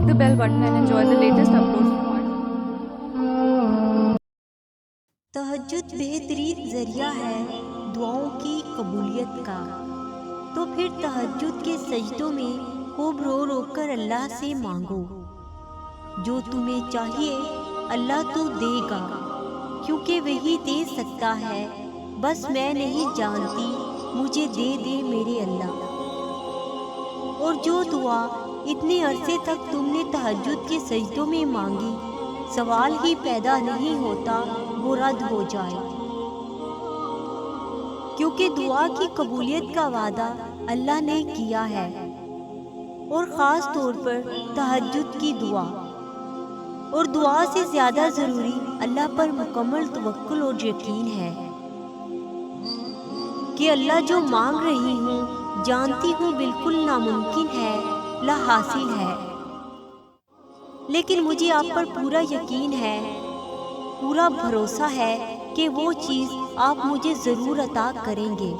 click the bell button and enjoy the latest uploads from our تہجد بہترین ذریعہ ہے دعاؤں کی قبولیت کا، تو پھر تہجد کے سجدوں میں خوب رو رو کر اللہ سے مانگو۔ جو تمہیں چاہیے اللہ تو دے گا، کیونکہ وہی دے سکتا ہے، بس میں نہیں جانتی، مجھے دے دے میرے اللہ۔ اور جو دعا اتنے عرصے تک تم نے تہجد کے سجدوں میں مانگی، سوال ہی پیدا نہیں ہوتا وہ رد ہو جائے، کیونکہ دعا کی قبولیت کا وعدہ اللہ نے کیا ہے، اور خاص طور پر تہجد کی دعا۔ اور دعا سے زیادہ ضروری اللہ پر مکمل توکل اور یقین ہے کہ اللہ جو مانگ رہی ہوں جانتی ہوں بالکل ناممکن ہے، لا حاصل ہے، لیکن مجھے آپ پر پورا یقین ہے، پورا بھروسہ ہے کہ وہ چیز آپ مجھے ضرور عطا کریں گے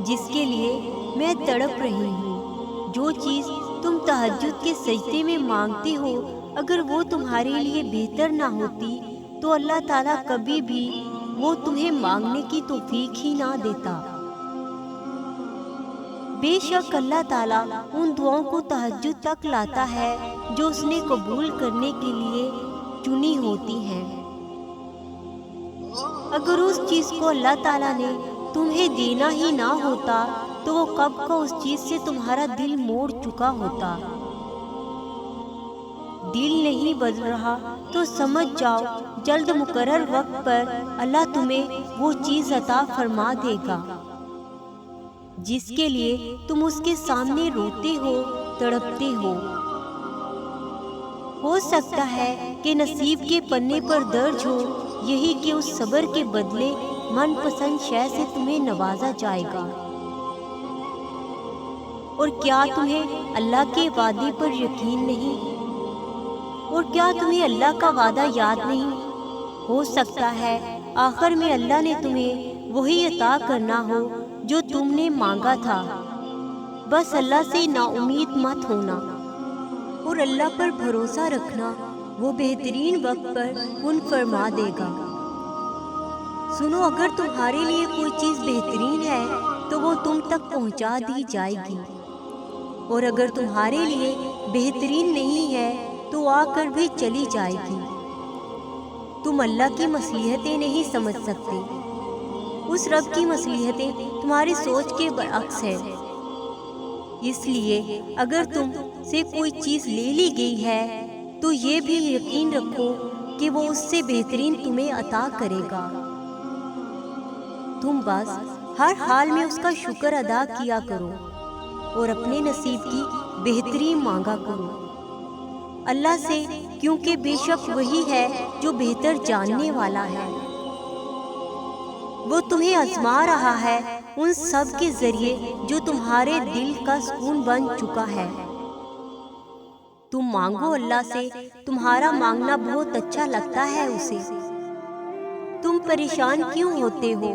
جس کے لیے میں تڑپ رہی ہوں۔ جو چیز تم تہجد کے سجدے میں مانگتے ہو، اگر وہ تمہارے لیے بہتر نہ ہوتی تو اللہ تعالیٰ کبھی بھی وہ تمہیں مانگنے کی توفیق ہی نہ دیتا۔ بے شک اللہ تعالیٰ ان دعاؤں کو تہجد تک لاتا ہے جو اس نے قبول کرنے کے لیے چنی ہوتی ہیں۔ اگر اس چیز کو اللہ تعالیٰ نے تمہیں دینا ہی نہ ہوتا تو وہ کب کا اس چیز سے تمہارا دل موڑ چکا ہوتا۔ دل نہیں بدل رہا تو سمجھ جاؤ جلد مقرر وقت پر اللہ تمہیں وہ چیز عطا فرما دے گا جس کے لیے تم اس کے سامنے روتے ہو، تڑپتے ہو سکتا ہے کہ نصیب کے پنے پر درج ہو یہی کہ اس صبر کے بدلے من پسند شے سے تمہیں نوازا جائے گا۔ اور کیا تمہیں اللہ کے وعدے پر یقین نہیں؟ اور کیا تمہیں اللہ کا وعدہ یاد نہیں؟ ہو سکتا ہے آخر میں اللہ نے تمہیں وہی عطا کرنا ہو جو تم نے مانگا تھا۔ بس اللہ سے نا امید مت ہونا اور اللہ پر بھروسہ رکھنا، وہ بہترین وقت پر کن فرما دے گا۔ سنو، اگر تمہارے لیے کوئی چیز بہترین ہے تو وہ تم تک پہنچا دی جائے گی، اور اگر تمہارے لیے بہترین نہیں ہے تو آ کر بھی چلی جائے گی۔ تم اللہ کی مصلحتیں نہیں سمجھ سکتے، اس رب کی مصلحتیں تمہاری سوچ کے برعکس ہیں۔ اس لیے اگر تم سے کوئی چیز لے لی گئی ہے تو یہ بھی یقین رکھو کہ وہ اس سے بہترین تمہیں عطا کرے گا۔ تم بس ہر حال میں اس کا شکر ادا کیا کرو اور اپنے نصیب کی بہتری مانگا کرو اللہ سے، کیونکہ بے شک وہی ہے جو بہتر جاننے والا ہے۔ وہ تمہیں آزما رہا ہے ان سب کے ذریعے جو تمہارے دل کا سکون بن چکا ہے۔ تم مانگو اللہ سے، تمہارا مانگنا بہت اچھا لگتا ہے اسے۔ تم پریشان کیوں ہوتے ہو؟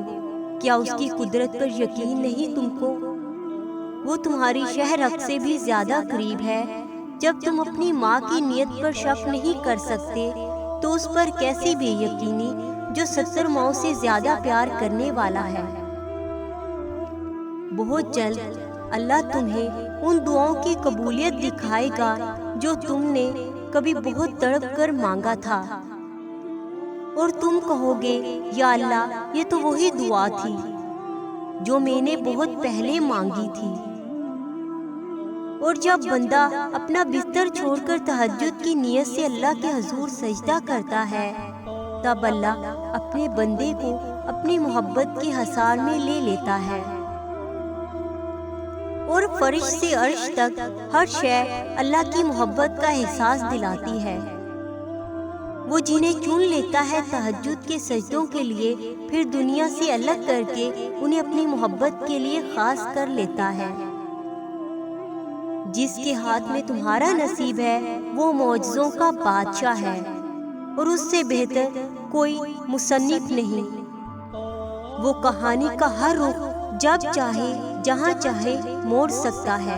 کیا اس کی قدرت پر یقین نہیں تم کو؟ وہ تمہاری شہرک سے بھی زیادہ قریب ہے۔ جب تم اپنی ماں کی نیت پر شک نہیں کر سکتے تو اس پر کیسی بے یقینی جو 70 ماؤں سے زیادہ پیار کرنے والا ہے۔ بہت جلد اللہ تمہیں ان دعاؤں کی قبولیت دکھائے گا جو تم نے کبھی بہت تڑپ کر مانگا تھا، اور تم کہو گے یا اللہ، یہ تو وہی دعا تھی جو میں نے بہت پہلے مانگی تھی۔ اور جب بندہ اپنا بستر چھوڑ کر تہجد کی نیت سے اللہ کے حضور سجدہ کرتا ہے، تب اللہ اپنے بندے کو اپنی محبت کے حصار میں لے لیتا ہے، اور فرش سے عرش تک ہر شے اللہ کی محبت کا احساس دلاتی ہے۔ وہ جنہیں چن لیتا ہے تہجد کے سجدوں کے لیے، پھر دنیا سے الگ کر کے انہیں اپنی محبت کے لیے خاص کر لیتا ہے۔ جس کے ہاتھ میں تمہارا نصیب ہے وہ معجزوں کا بادشاہ ہے، اور اس سے بہتر کوئی مصنف نہیں۔ وہ کہانی کا ہر رخ جب چاہے جہاں چاہے موڑ سکتا ہے۔